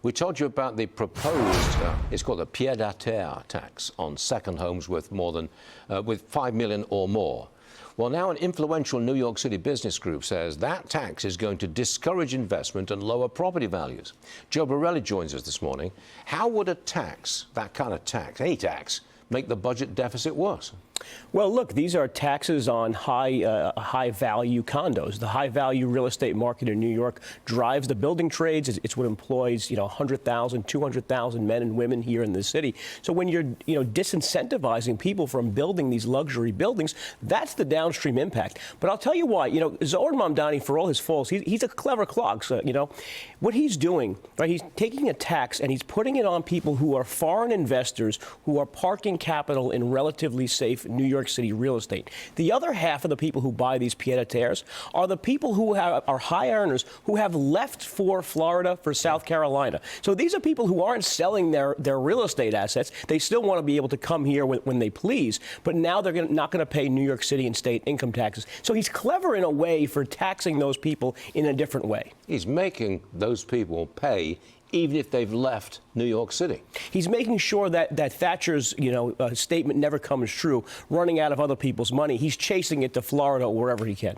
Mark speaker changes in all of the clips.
Speaker 1: We told you about the proposed, it's called a pied-à-terre tax on second homes with more than, with 5 million or more. Well, now an influential New York City business group says that tax is going to discourage investment and lower property values. Joe Borelli joins us this morning. How would a tax, that kind of tax, any tax, make the budget deficit worse?
Speaker 2: Well, look, these are taxes on high-value condos. The high-value real estate market in New York drives the building trades. It's what employs, 100,000, 200,000 men and women here in the city. So when you're, disincentivizing people from building these luxury buildings, that's the downstream impact. But I'll tell you why. Zohar Mamdani, for all his faults, he's a clever clock. So, what he's doing, right? He's taking a tax and he's putting it on people who are foreign investors who are parking capital in relatively safe New York City real estate. The other half of the people who buy these pied-à-terres are the people who are high earners who have left for Florida, for South Carolina. So these are people who aren't selling their real estate assets. They still want to be able to come here when they please, but now they're not going to pay New York City and state income taxes. So he's clever in a way for taxing those people in a different way. He's making those people pay even if they've left New York City. He's making sure that Thatcher's, statement never comes true, running out of other people's money. He's chasing it to Florida or wherever he can.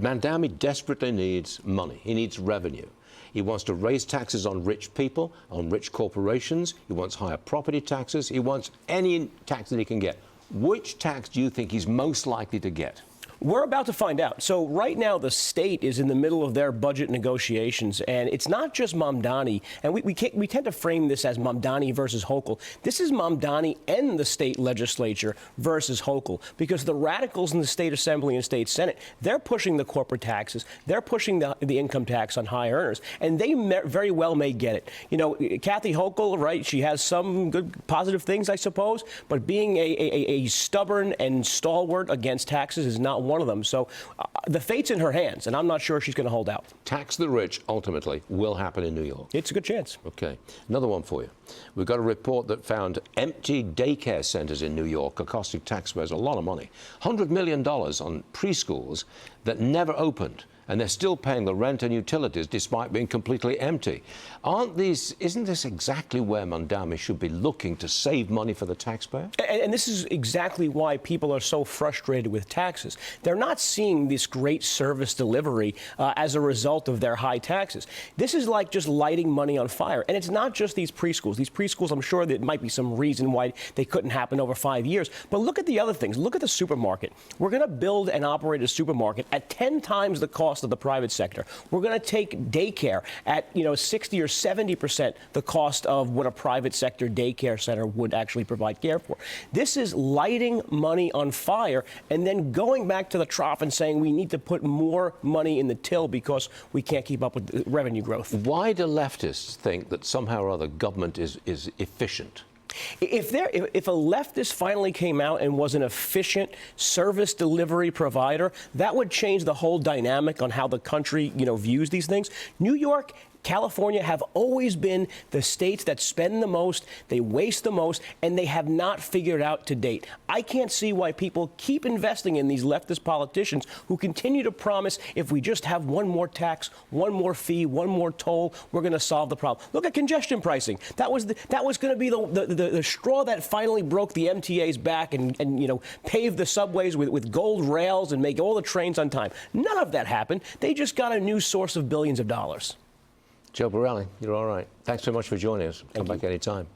Speaker 2: Mamdani desperately needs money. He needs revenue. He wants to raise taxes on rich people, on rich corporations. He wants higher property taxes. He wants any tax that he can get. Which tax do you think he's most likely to get? We're about to find out. So right now, the state is in the middle of their budget negotiations, and it's not just Mamdani. And we tend to frame this as Mamdani versus Hochul. This is Mamdani and the state legislature versus Hochul, because the radicals in the state assembly and state senate, they're pushing the corporate taxes. They're pushing the income tax on high earners, and they very well may get it. Kathy Hochul, right, she has some good positive things, I suppose, but being a stubborn and stalwart against taxes is not one of them. So the fate's in her hands, and I'm not sure she's going to hold out. Tax the rich, ultimately, will happen in New York. It's a good chance. Okay. Another one for you. We've got a report that found empty daycare centers in New York are costing taxpayers a lot of money. $100 million on preschools that never opened, and they're still paying the rent and utilities despite being completely empty. Isn't this exactly where Mamdani should be looking to save money for the taxpayer? And this is exactly why people are so frustrated with taxes. They're not seeing this great service delivery as a result of their high taxes. This is like just lighting money on fire. And it's not just these preschools. These preschools, I'm sure there might be some reason why they couldn't happen over 5 years. But look at the other things. Look at the supermarket. We're going to build and operate a supermarket at 10 times the cost of the private sector. We're going to take daycare at 60 or 70% the cost of what a private sector daycare center would actually provide care for. This is lighting money on fire and then going back to the trough and saying we need to put more money in the till because we can't keep up with the revenue growth. Why do leftists think that somehow or other government is efficient? If a leftist finally came out and was an efficient service delivery provider, that would change the whole dynamic on how the country, views these things. New York, California have always been the states that spend the most, they waste the most, and they have not figured out to date. I can't see why people keep investing in these leftist politicians who continue to promise if we just have one more tax, one more fee, one more toll, we're going to solve the problem. Look at congestion pricing. That was going to be the straw that finally broke the MTA's back and paved the subways with gold rails and make all the trains on time. None of that happened. They just got a new source of billions of dollars. Joe Borelli, you're all right. Thanks so much for joining us. Come back anytime.